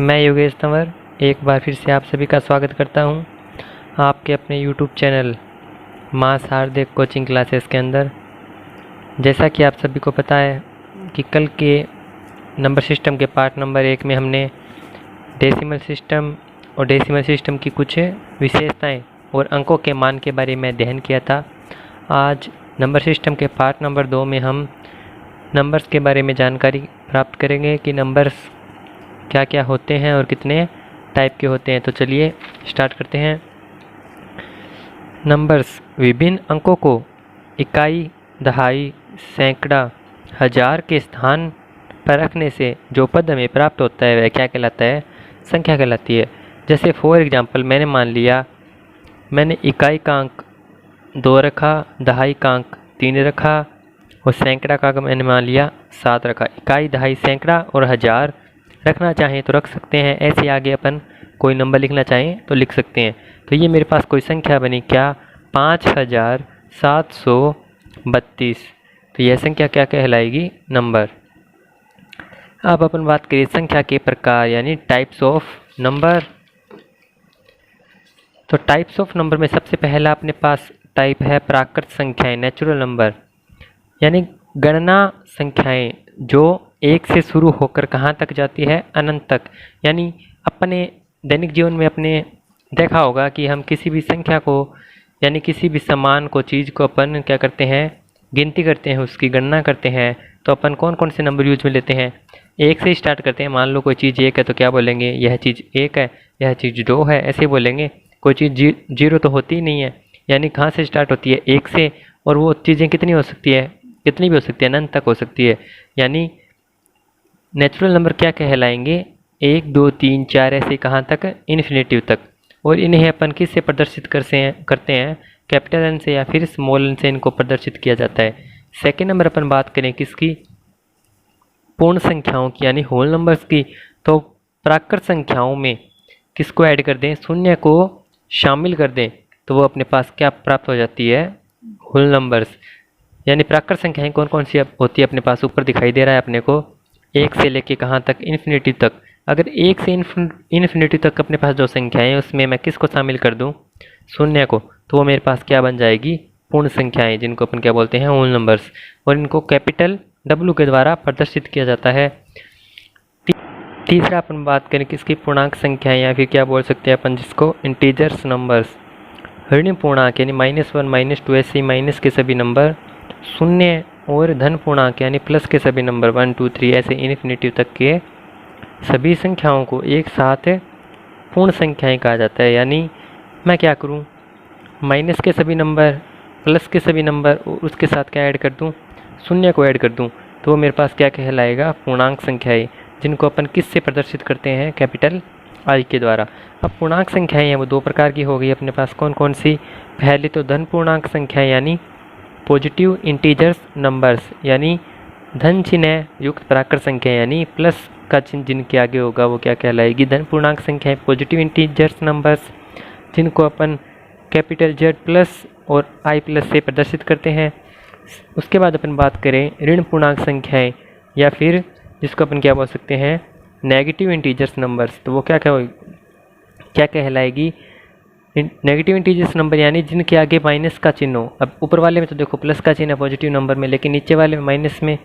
मैं योगेश तंवर एक बार फिर से आप सभी का स्वागत करता हूं आपके अपने YouTube चैनल माँ शारदे कोचिंग क्लासेस के अंदर। जैसा कि आप सभी को पता है कि कल के नंबर सिस्टम के पार्ट नंबर 1 में हमने डेसिमल सिस्टम और डेसिमल सिस्टम की कुछ विशेषताएं और अंकों के मान के बारे में अध्ययन किया था। आज नंबर सिस्टम के पार्ट नंबर 2 में हम नंबर्स के बारे में जानकारी प्राप्त करेंगे कि नंबर्स क्या क्या होते हैं और कितने टाइप के होते हैं। तो चलिए स्टार्ट करते हैं। नंबर्स विभिन्न अंकों को इकाई, दहाई, सैकड़ा, हजार के स्थान पर रखने से जो पद हमें प्राप्त होता है वह क्या कहलाता है? संख्या कहलाती है। जैसे फॉर एग्जांपल मैंने मान लिया मैंने इकाई का अंक 2 रखा, दहाई का अंक 3 रखा और सैकड़ा का मैंने मान लिया 7 रखा। इकाई, दहाई, सैकड़ा और हजार रखना चाहें तो रख सकते हैं। ऐसे आगे अपन कोई नंबर लिखना चाहें तो लिख सकते हैं। तो ये मेरे पास कोई संख्या बनी क्या? 5732। तो यह संख्या क्या कहलाएगी? नंबर। अब अपन बात करें संख्या के प्रकार यानी टाइप्स ऑफ नंबर। तो टाइप्स ऑफ नंबर में सबसे पहला अपने पास टाइप है प्राकृत संख्याएं, नेचुरल नंबर, यानी गणना संख्याएं जो 1 से शुरू होकर कहाँ तक जाती है? अनंत तक। यानी अपने दैनिक जीवन में अपने देखा होगा कि हम किसी भी संख्या को यानी किसी भी सामान को, चीज़ को अपन क्या करते हैं? गिनती करते हैं, उसकी गणना करते हैं। तो अपन कौन कौन से नंबर यूज में लेते हैं? 1 से स्टार्ट करते हैं। मान लो कोई चीज़ 1 है तो क्या बोलेंगे? यह चीज़ 1 है, यह चीज़ 2 है, ऐसे बोलेंगे। कोई चीज़ 0 तो होती ही नहीं है। यानी कहाँ से स्टार्ट होती है? 1 से। और वो चीज़ें कितनी हो सकती है? कितनी भी हो सकती है, अनंत तक हो सकती है। यानी नेचुरल नंबर क्या कहलाएंगे? 1, 2, 3, 4 ऐसे कहाँ तक? इन्फिनेटिव तक। और इन्हें अपन किस से प्रदर्शित करते हैं? कैपिटल एन से या फिर स्मॉल एन से इनको प्रदर्शित किया जाता है। सेकेंड नंबर अपन बात करें किसकी? पूर्ण संख्याओं की यानी होल नंबर्स की। तो प्राकृत संख्याओं में किसको ऐड कर दें? शून्य को शामिल कर दें तो वो अपने पास क्या प्राप्त हो जाती है? Whole numbers. यानी प्राकृत संख्याएं कौन कौन सी होती है अपने पास? ऊपर दिखाई दे रहा है अपने को 1 से लेके कहाँ तक? इन्फिनिटी तक। अगर 1 से इन्फिनिटी तक अपने पास जो संख्याएं हैं उसमें मैं किसको शामिल कर दूं? शून्य को। तो वो मेरे पास क्या बन जाएगी? पूर्ण संख्याएं, जिनको अपन क्या बोलते हैं? Whole numbers. और इनको कैपिटल W के द्वारा प्रदर्शित किया जाता है। तीसरा अपन बात करें किसकी? पूर्णांक संख्याएं या फिर क्या बोल सकते हैं अपन जिसको? Integers numbers. ऋण पूर्णांक यानी -1, -2 ऐसे माइनस के सभी नंबर। शून्य और धन पूर्णांक यानी प्लस के सभी नंबर 1, 2, 3 ऐसे इन्फिनिटी तक के सभी संख्याओं को एक साथ पूर्ण संख्याएं कहा जाता है। यानी मैं क्या करूं? माइनस के सभी नंबर, प्लस के सभी नंबर और उसके साथ क्या ऐड कर दूं? शून्य को ऐड कर दूं तो वो मेरे पास क्या कहलाएगा? पूर्णांक संख्याएं, जिनको अपन किस से प्रदर्शित करते हैं? कैपिटल I के द्वारा। अब पूर्णांक संख्याएं हैं वो 2 प्रकार की हो गई अपने पास। कौन कौन सी? पहले तो धन पूर्णांक संख्याएं यानी पॉजिटिव इंटीजर्स नंबर्स, यानी धन चिन्ह युक्त प्राकृत संख्या यानी प्लस का चिन्ह जिनके आगे होगा वो क्या कहलाएगी? धन पूर्णांक संख्याएं, पॉजिटिव इंटीजर्स नंबर्स, जिनको अपन कैपिटल Z प्लस और I प्लस से प्रदर्शित करते हैं। उसके बाद अपन बात करें ऋण पूर्णांक संख्याएं या फिर जिसको अपन क्या बोल सकते हैं? Negative integers numbers. तो वो क्या कहलाएगी? नेगेटिव इंटीजर्स नंबर यानी जिनके आगे माइनस का चिन्ह हो। अब ऊपर वाले में तो देखो प्लस का चिन्ह है पॉजिटिव नंबर में, लेकिन नीचे वाले में माइनस में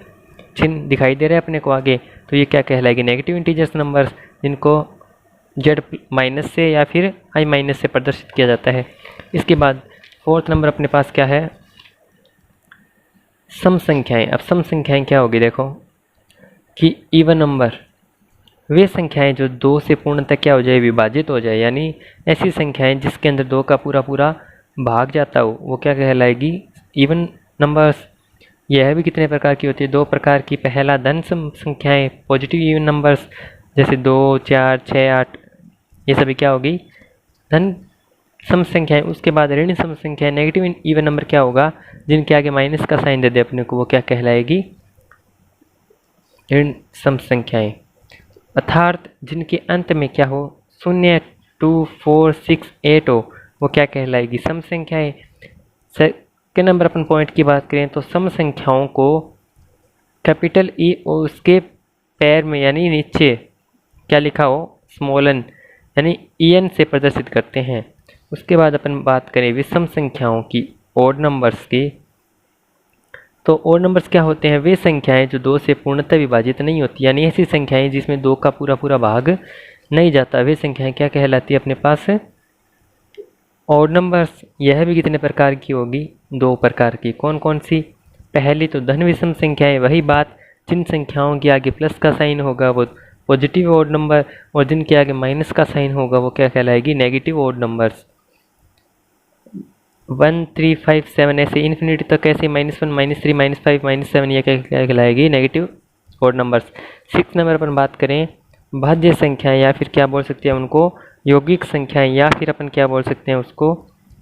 चिन्ह दिखाई दे रहा है अपने को आगे। तो ये क्या कहलाएगी? नेगेटिव इंटीजर्स नंबर्स, जिनको Z माइनस से या फिर I माइनस से प्रदर्शित किया जाता है। इसके बाद फोर्थ नंबर अपने पास क्या है? सम संख्याएं। अब सम संख्याएं क्या होगी? देखो कि इवन नंबर वे संख्याएं जो 2 से पूर्णतः क्या हो जाए? विभाजित हो जाए। यानी ऐसी संख्याएं जिसके अंदर 2 का पूरा भाग जाता हो वो क्या कहलाएगी? Even numbers. यह भी कितने प्रकार की होती है? 2 प्रकार की। पहला धन सम संख्याएं, पॉजिटिव इवन नंबर्स, जैसे 2, 4, 6, 8 ये सभी क्या होगी? धन सम संख्याएं। उसके बाद ऋण सम संख्याएं, नेगेटिव इवन नंबर क्या होगा? जिनके आगे माइनस का साइन दे दे अपने को वो क्या कहलाएगी? ऋण सम संख्याएं। अर्थात जिनके अंत में क्या हो? 0, 2, 4, 6, 8 हो वो क्या कहलाएगी? सम संख्याएं। सेकेंड नंबर अपन पॉइंट की बात करें तो सम संख्याओं को कैपिटल E और उसके पैर में यानी नीचे क्या लिखा हो? स्मॉल n यानी en से प्रदर्शित करते हैं। उसके बाद अपन बात करें विषम संख्याओं की, ओड नंबर्स की। तो ओड नंबर्स क्या होते हैं? वे संख्याएं जो 2 से पूर्णतः विभाजित नहीं होती, यानी ऐसी संख्याएं जिसमें 2 का पूरा पूरा भाग नहीं जाता, वे संख्याएं क्या कहलाती है अपने पास? Odd numbers. यह भी कितने प्रकार की होगी? 2 प्रकार की। कौन कौन सी? पहली तो धन विषम संख्याएं, वही बात, जिन संख्याओं के आगे प्लस का साइन होगा वो पॉजिटिव ओड नंबर, और जिनके आगे माइनस का साइन होगा वो क्या कहलाएगी? Negative odd numbers. 1 3 5 7 ऐसे इन्फिनिटी तक ऐसे -1 -3 -5 -7 ये क्या कहलाएगी? Negative odd numbers. 6 नंबर पर बात करें भाज्य संख्याएं, या फिर क्या बोल सकते हैं उनको? यौगिक संख्याएं, या फिर अपन क्या बोल सकते हैं उसको?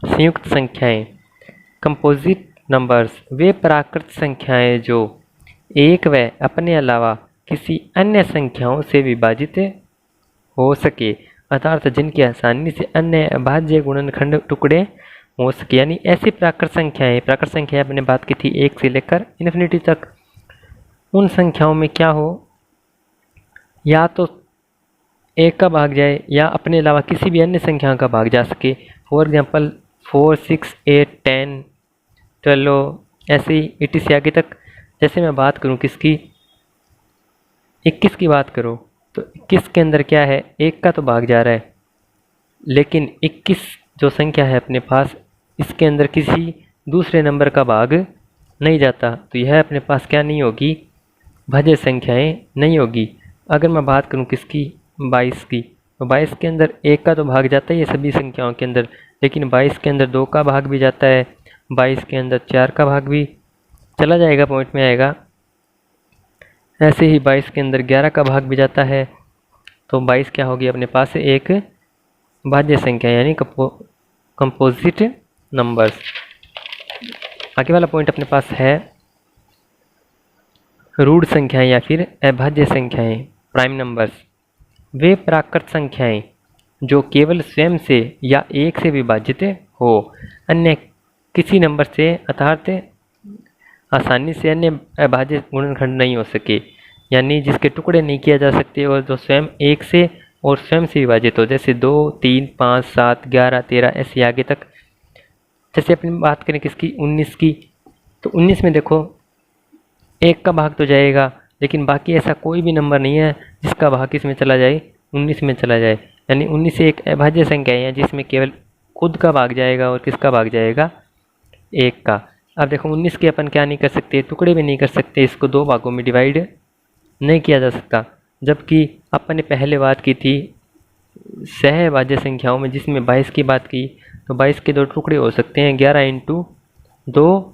संयुक्त संख्याएं। कंपोजिट नंबर्स, वे प्राकृत संख्याएं जो एक व अपने अलावा किसी अन्य संख्याओं से विभाजित हो सके, अर्थात जिनकी आसानी से अन्य अभाज्य गुणनखंड टुकड़े हो सके, यानी ऐसी प्राकृत संख्याएं अपने बात की थी 1 से लेकर इन्फिनिटी तक। उन संख्याओं में क्या हो, या तो 1 का भाग जाए या अपने अलावा किसी भी अन्य संख्या का भाग जा सके। फॉर एग्जाम्पल 4 6 8 10 12 ऐसे ही इटिस आगे तक। जैसे मैं बात करूं किसकी? 21 की बात करो तो 21 के अंदर क्या है? 1 का तो भाग जा रहा है, लेकिन 21 जो संख्या है अपने पास, इसके अंदर किसी दूसरे नंबर का भाग नहीं जाता, तो यह अपने पास क्या नहीं होगी? भाज्य संख्याएं नहीं होगी। अगर मैं बात करूं किसकी? 22 की, तो 22 के अंदर 1 का तो भाग जाता है ये सभी संख्याओं के अंदर, लेकिन 22 के अंदर 2 का भाग भी जाता है, 22 के अंदर 4 का भाग भी चला जाएगा, पॉइंट में आएगा। ऐसे ही 22 के अंदर 11 का भाग भी जाता है, तो 22 क्या होगी अपने पास? एक भाज्य संख्या, यानी कंपोजिट नंबर्स। आगे वाला पॉइंट अपने पास है रूढ़ संख्याएं या फिर अभाज्य संख्याएं, प्राइम नंबर्स। वे प्राकृत संख्याएं जो केवल स्वयं से या 1 से विभाजित हो, अन्य किसी नंबर से अर्थात आसानी से अन्य अभाज्य गुणनखंड नहीं हो सके, यानी जिसके टुकड़े नहीं किया जा सकते और जो स्वयं 1 से और स्वयं से विभाजित हो, जैसे 2 3 5 7 11 13 ऐसे आगे तक। जैसे अपनी बात करें किसकी? 19 की, तो 19 में देखो 1 का भाग तो जाएगा, लेकिन बाकी ऐसा कोई भी नंबर नहीं है जिसका भाग किस में चला जाए? 19 में चला जाए, यानी 19 एक अभाज्य संख्या है जिसमें केवल खुद का भाग जाएगा और किसका भाग जाएगा? 1 का। अब देखो 19 के अपन क्या नहीं कर सकते? टुकड़े भी नहीं कर सकते, इसको 2 भागों में डिवाइड नहीं किया जा सकता। जबकि अपन ने पहले बात की थी सहभाज्य संख्याओं में, जिसमें 22 की बात की, तो 22 के 2 टुकड़े हो सकते हैं, 11 × 2,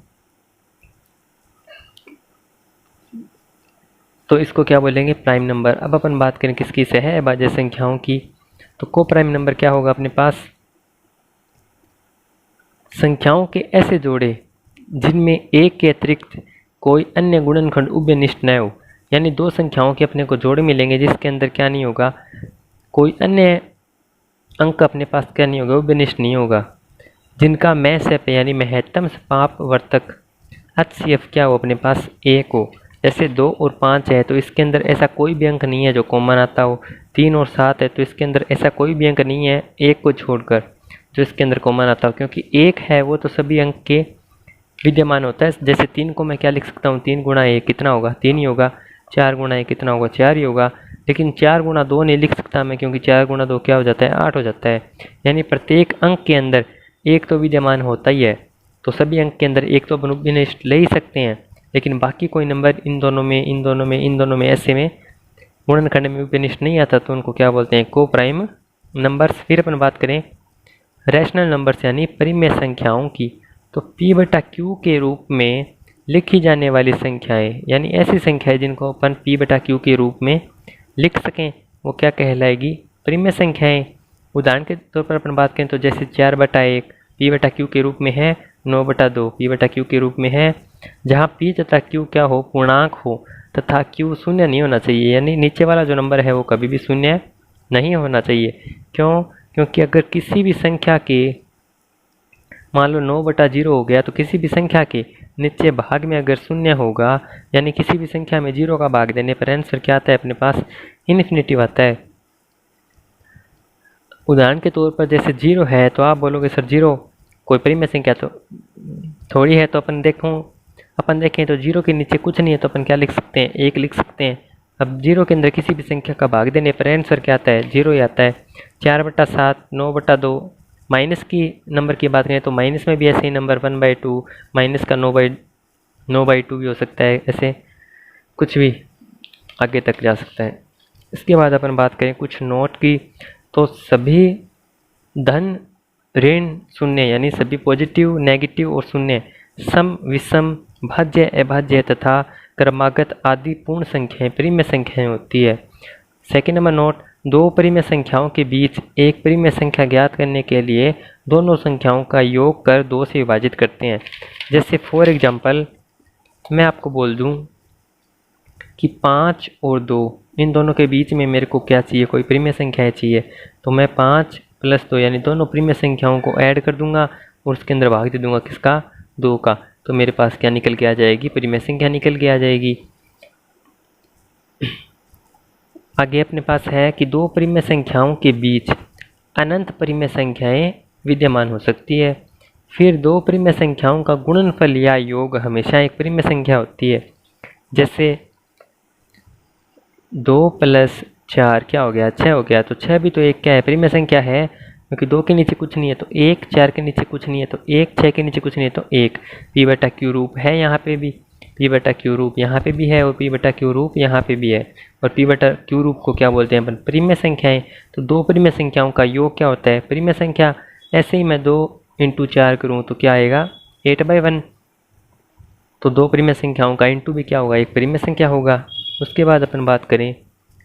तो इसको क्या बोलेंगे? Prime number. अब अपन बात करें किसकी? सहभाज्य संख्याओं की, तो को प्राइम नंबर क्या होगा अपने पास? संख्याओं के ऐसे जोड़े जिनमें 1 के अतिरिक्त कोई अन्य गुणनखंड उभयनिष्ठ न हो, यानी 2 संख्याओं के अपने को जोड़े मिलेंगे जिसके अंदर क्या नहीं होगा? कोई अन्य अंक अपने पास क्या नहीं होगा? उभयनिष्ठ नहीं होगा। जिनका महसप यानी महत्तम पाप वर्तक HCF क्या हो अपने पास? 1 हो। जैसे 2 और 5 है तो इसके अंदर ऐसा कोई भी अंक नहीं है जो कॉमन आता हो। 3 और 7 है तो इसके अंदर ऐसा कोई भी अंक नहीं है 1 को छोड़कर जो इसके अंदर कॉमन आता हो, क्योंकि 1 है वो तो सभी अंक के विद्यमान होता है। जैसे 3 को मैं क्या लिख सकता हूँ? 3 × 1 कितना होगा? 3 ही होगा। 4 × 1 कितना होगा? 4 ही होगा। लेकिन 4 × 2 नहीं लिख सकता मैं, क्योंकि 4 × 2 क्या हो जाता है? 8 हो जाता है। यानी प्रत्येक अंक के अंदर 1 तो विद्यमान होता ही है, तो सभी अंक के अंदर 1 तो अपन उभयनिष्ठ ले ही सकते हैं, लेकिन बाकी कोई नंबर इन दोनों में ऐसे में गुणनखंड में उभयनिष्ठ नहीं आता, तो उनको क्या बोलते हैं? को प्राइम नंबर्स। फिर अपन बात करें रैशनल नंबर्स यानी परिमेय संख्याओं की, तो P/Q के रूप में लिखी जाने वाली संख्याएं, यानी ऐसी संख्याएं जिनको अपन P/Q के रूप में लिख सकें, वो क्या कहलाएगी? परिमेय संख्याएं। उदाहरण के तौर पर अपन बात करें तो जैसे 4/1 P/Q के रूप में है, 9/2 P/Q के रूप में है, जहाँ P तथा Q क्या हो? पूर्णांक हो, तथा Q शून्य नहीं होना चाहिए, यानी नीचे वाला जो नंबर है वो कभी भी शून्य नहीं होना चाहिए। क्यों? क्योंकि अगर किसी भी संख्या के मान लो 9/0 हो गया, तो किसी भी संख्या के नीचे भाग में अगर शून्य होगा, यानी किसी भी संख्या में 0 का भाग देने पर आंसर क्या आता है अपने पास? इन्फिनिटी आता है। उदाहरण के तौर पर जैसे 0 है तो आप बोलोगे सर 0 कोई परिमेय संख्या तो थोड़ी है, तो अपन देखें तो 0 के नीचे कुछ नहीं है, तो अपन क्या लिख सकते हैं, 1 लिख सकते हैं। अब 0 के अंदर किसी भी संख्या का भाग देने पर आंसर क्या आता है, 0 ही आता है। 4/7, 9/2। माइनस की नंबर की बात करें तो माइनस में भी ऐसे ही नंबर 1/2, माइनस का 9/2 भी हो सकता है, ऐसे कुछ भी आगे तक जा सकता है। इसके बाद अपन बात करें कुछ नोट की, तो सभी धन ऋण शून्य यानी सभी पॉजिटिव नेगेटिव और शून्य सम विषम भाज्य अभाज्य तथा क्रमागत आदि पूर्ण संख्याएं परिमेय संख्याएं होती है। सेकेंड नंबर नोट, दो परिमेय संख्याओं के बीच एक परिमेय संख्या ज्ञात करने के लिए दोनों संख्याओं का योग कर 2 से विभाजित करते हैं। जैसे फॉर एग्जांपल मैं आपको बोल दूं कि 5 और 2 इन दोनों के बीच में मेरे को क्या चाहिए, कोई परिमेय संख्या चाहिए, तो मैं 5 + 2 यानी दोनों परिमेय संख्याओं को ऐड कर दूंगा और उसके अंदर भाग दे दूंगा किसका, 2 का, तो मेरे पास क्या निकल के आ जाएगी, परिमेय संख्या निकल के आ जाएगी। आगे अपने पास है कि दो परिमेय संख्याओं के बीच अनंत परिमेय संख्याएं विद्यमान हो सकती है। फिर दो परिमेय संख्याओं का गुणनफल या योग हमेशा एक परिमेय संख्या होती है। जैसे 2 + 4 क्या हो गया, 6 हो गया, तो 6 भी तो एक क्या है, परिमेय संख्या है, क्योंकि 2 के नीचे कुछ नहीं है तो 1, 4 के नीचे कुछ नहीं है तो 1, 6 के नीचे कुछ नहीं है तो 1। p/q रूप है यहाँ पे भी, p/q रूप यहाँ पे भी है और p/q रूप यहाँ पे भी है। और p/q रूप को क्या बोलते हैं अपन, परिमेय संख्याएं। तो दो परिमेय संख्याओं का योग क्या होता है, परिमेय संख्या। ऐसे ही मैं 2 × 4 करूँ तो क्या आएगा, 8/1। तो दो परिमेय संख्याओं का इंटू भी क्या होगा, एक परिमेय संख्या होगा। उसके बाद अपन बात करें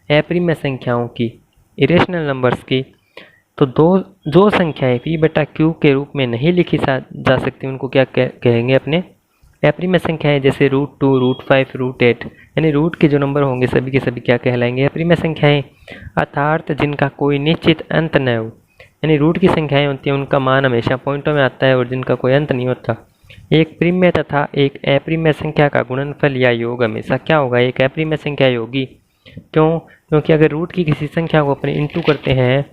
अपरिमेय संख्याओं की, इरेशनल नंबर्स की, तो जो संख्याएं p/q के रूप में नहीं लिखी जा सकती उनको क्या कहेंगे अपने अपरिमेय संख्याएं। जैसे √2, √5, √8 यानी रूट के जो नंबर होंगे सभी के सभी क्या कहलाएंगे, अपरिमेय संख्याएं। अर्थात जिनका कोई निश्चित अंत न हो, यानी रूट की संख्याएं होती हैं उनका मान हमेशा पॉइंटों में आता है और जिनका कोई अंत नहीं होता। एक परिमेय तथा एक अपरिमेय संख्या का गुणनफल या योग हमेशा क्या होगा, एक अपरिमेय संख्या होगी। क्यों, क्योंकि अगर रूट की किसी संख्या को अपने इंटू करते हैं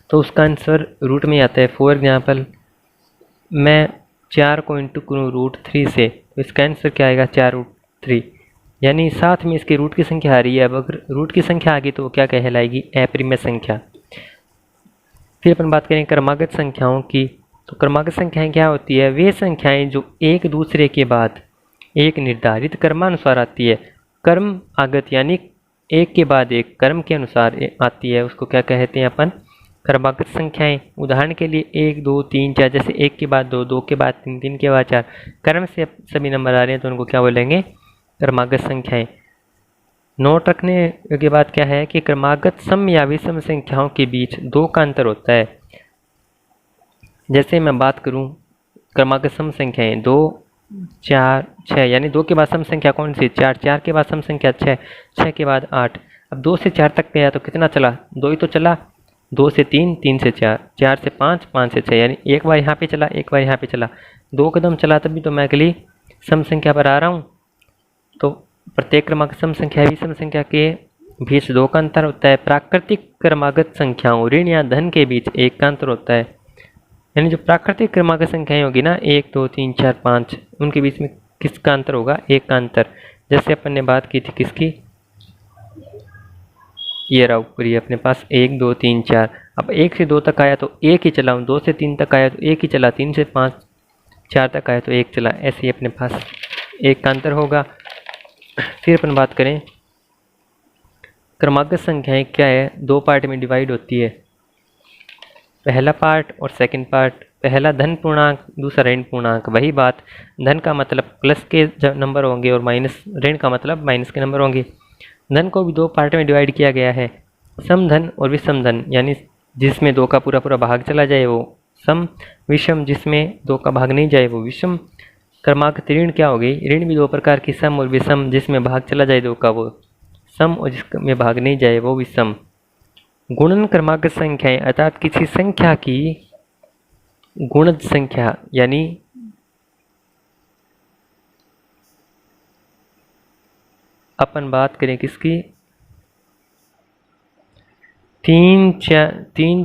तो उसका आंसर रूट में आता है। फॉर एग्जाम्पल मैं 4 को इंटू करूँ √3 से तो इसका आंसर क्या आएगा, 4√3, यानी साथ में इसकी रूट की संख्या आ रही है। अब अगर रूट की संख्या आ गई तो वो क्या कहलाएगी, अपरिमेय संख्या। फिर अपन बात करें क्रमागत संख्याओं की, तो क्रमागत संख्याएं क्या होती है, वे संख्याएं जो एक दूसरे के बाद एक निर्धारित क्रमानुसार आती है। क्रम आगत यानी एक के बाद एक क्रम के अनुसार आती है, उसको क्या कहते हैं अपन, क्रमागत संख्याएं। उदाहरण के लिए 1, 2, 3, 4, जैसे 1 के बाद 2, 2 के बाद 3, 3 के बाद 4 क्रम से सभी नंबर आ रहे हैं तो उनको क्या बोलेंगे, क्रमागत संख्याएं। नोट रखने की बात क्या है कि क्रमागत सम या विषम संख्याओं के बीच 2 का अंतर होता है। जैसे मैं बात करूं क्रमागत सम संख्याएं 2, 4, 6 यानी 2 के बाद सम संख्या कौन सी, 4, 4 के बाद सम संख्या 6, 6 के बाद 8। अब 2 से 4 तक गया तो कितना चला, 2 ही तो चला। 2 से 3, 3 से 4, 4 से 5, 5 से 6, यानी एक बार यहाँ पे चला, एक बार यहाँ पे चला, 2 कदम चला तभी तो मैं अगली सम संख्या पर आ रहा हूँ। तो प्रत्येक क्रमागत सम संख्या विषम संख्या के बीच 2 का अंतर होता है। प्राकृतिक क्रमागत संख्याओं ऋण या धन के बीच 1 का अंतर होता है। यानी जो प्राकृतिक क्रमागत संख्याएं होगी ना 1, 2, 3, 4, 5 उनके बीच में किसका अंतर होगा, 1 का अंतर। जैसे अपन ने बात की थी किसकी, ये रहा ऊपर ही अपने पास 1, 2, 3, 4। अब 1 से 2 तक आया तो 1 ही चला, 2 से 3 तक आया तो 1 ही चला, 3 से 5, 4 तक आया तो 1 चला, ऐसे ही अपने पास 1 का अंतर होगा। फिर अपन बात करें क्रमागत संख्याएं क्या है, 2 पार्ट में डिवाइड होती है, पहला पार्ट और सेकंड पार्ट। पहला धन पूर्णांक, दूसरा ऋण पूर्णांक। वही बात, धन का मतलब प्लस के नंबर होंगे और माइनस, ऋण का मतलब माइनस के नंबर होंगे। धन को भी 2 पार्ट में डिवाइड किया गया है, सम धन और विषम धन, यानी जिसमें 2 का पूरा पूरा भाग चला जाए वो सम, विषम जिसमें 2 का भाग नहीं जाए वो विषम। क्रमागत ऋण क्या हो गई, ऋण भी 2 प्रकार की, सम और विषम, जिसमें भाग चला जाए 2 का वो सम और जिसमें भाग नहीं जाए वो विषम। गुणन क्रमागत संख्याएं अर्थात किसी संख्या की गुणज संख्या, यानी अपन बात करें किसकी, 3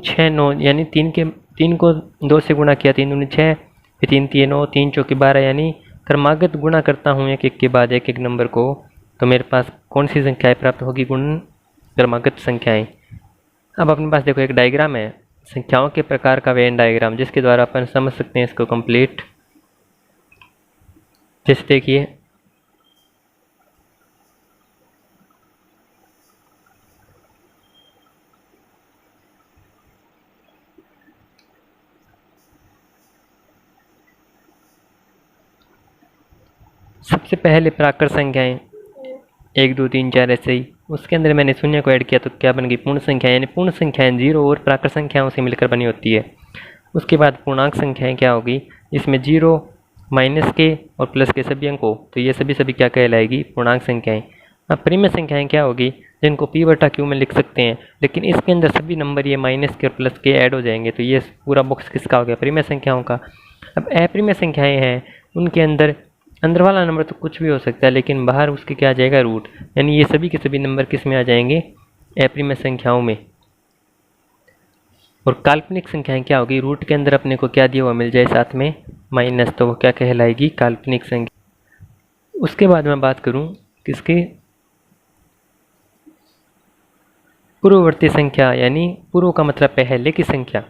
6 9 यानी 3 को 2 से गुणा किया, 3 दूनी 6, फिर 3 3 9, 3 चौके 12, यानी क्रमागत गुणा करता हूँ एक एक के बाद एक एक नंबर को, तो मेरे पास कौन सी संख्याएं प्राप्त होगी? गुणन क्रमागत संख्याएं। अब अपने पास देखो एक डायग्राम है, संख्याओं के प्रकार का वेन डायग्राम, जिसके द्वारा अपन समझ सकते हैं इसको कंप्लीट। जैसे देखिए सबसे पहले प्राकृत संख्याएं 1 2 3 4 ऐसे ही, उसके अंदर मैंने शून्य को ऐड किया तो क्या बन गई? पूर्ण संख्या, यानी पूर्ण संख्याएं 0 और प्राकृत संख्याओं से मिलकर बनी होती है। उसके बाद पूर्णांक संख्याएं क्या होगी? इसमें 0 माइनस के और प्लस के सभी अंकों, तो ये सभी क्या कहलाएगी? पूर्णांक संख्याएं। अब परिमेय संख्याएं क्या होगी? जिनको p/q में लिख सकते हैं, लेकिन इसके अंदर सभी नंबर ये माइनस के और प्लस के ऐड हो जाएंगे, तो ये पूरा बॉक्स किसका हो गया? परिमेय संख्याओं का। अब अपरिमेय संख्याएं हैं, उनके अंदर वाला नंबर तो कुछ भी हो सकता है, लेकिन बाहर उसके क्या आ जाएगा? रूट, यानी ये सभी के सभी नंबर किस में आ जाएंगे? अपरिमेय संख्याओं में। और काल्पनिक संख्याएं क्या होगी? रूट के अंदर अपने को क्या दिया हुआ मिल जाए साथ में? माइनस, तो वो क्या कहलाएगी? काल्पनिक संख्या। उसके बाद मैं बात करूं किसकी? पूर्ववर्ती संख्या, यानी पूर्व का मतलब पहले की संख्या।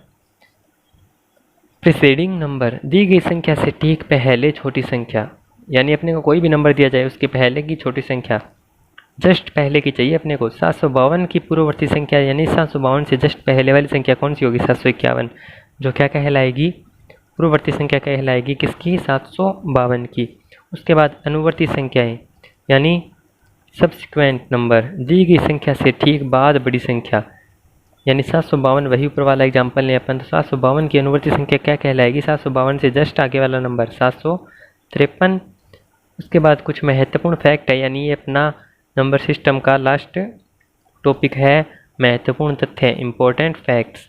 प्रीसीडिंग नंबर, दी गई संख्या से ठीक पहले छोटी संख्या, यानी अपने को कोई भी नंबर दिया जाए उसके पहले की छोटी संख्या, जस्ट पहले की चाहिए अपने को। 752 की पूर्ववर्ती संख्या, यानी 752 से जस्ट पहले वाली संख्या कौन सी होगी? 751, जो क्या कहलाएगी? पूर्ववर्ती संख्या कहलाएगी किसकी? 752 की। उसके बाद अनुवर्ती संख्याएं, यानी सब्सिक्वेंट नंबर, दी गई संख्या से ठीक बाद बड़ी संख्या, यानी 752 वही ऊपर वाला एग्जाम्पल लें अपन, तो 752 की अनुवर्ती संख्या क्या कहलाएगी? 752 से जस्ट आगे वाला नंबर 753। उसके बाद कुछ महत्वपूर्ण फैक्ट है, यानी ये अपना नंबर सिस्टम का लास्ट टॉपिक है, महत्वपूर्ण तथ्य, इंपॉर्टेंट फैक्ट्स।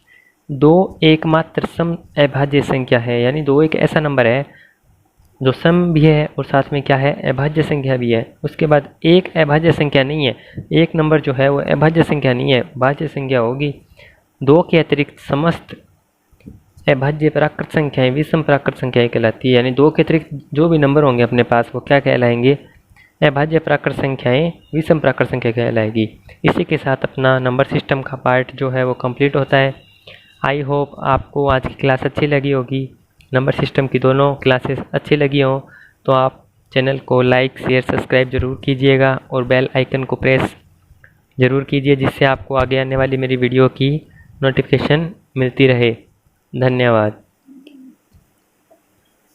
2 एकमात्र सम अभाज्य संख्या है, यानी 2 एक ऐसा नंबर है जो सम भी है और साथ में क्या है? अभाज्य संख्या भी है। उसके बाद एक अभाज्य संख्या नहीं है, एक नंबर जो है वो अभाज्य संख्या नहीं है, भाज्य संख्या होगी। 2 के अतिरिक्त समस्त अभाज्य प्राकृत संख्याएं विषम प्राकृत संख्याएं कहलाती है, यानी 2 के अतिरिक्त जो भी नंबर होंगे अपने पास वो क्या कहलाएंगे? अभाज्य प्राकृत संख्याएं विषम प्राकृत संख्या कहलाएगी। इसी के साथ अपना नंबर सिस्टम का पार्ट जो है वो कंप्लीट होता है। आई होप आपको आज की क्लास अच्छी लगी होगी, नंबर सिस्टम की दोनों क्लासेस अच्छी लगी हों, तो आप चैनल को लाइक शेयर सब्सक्राइब ज़रूर कीजिएगा और बेल आइकन को प्रेस ज़रूर कीजिए, जिससे आपको आगे आने वाली मेरी वीडियो की नोटिफिकेशन मिलती रहे। धन्यवाद।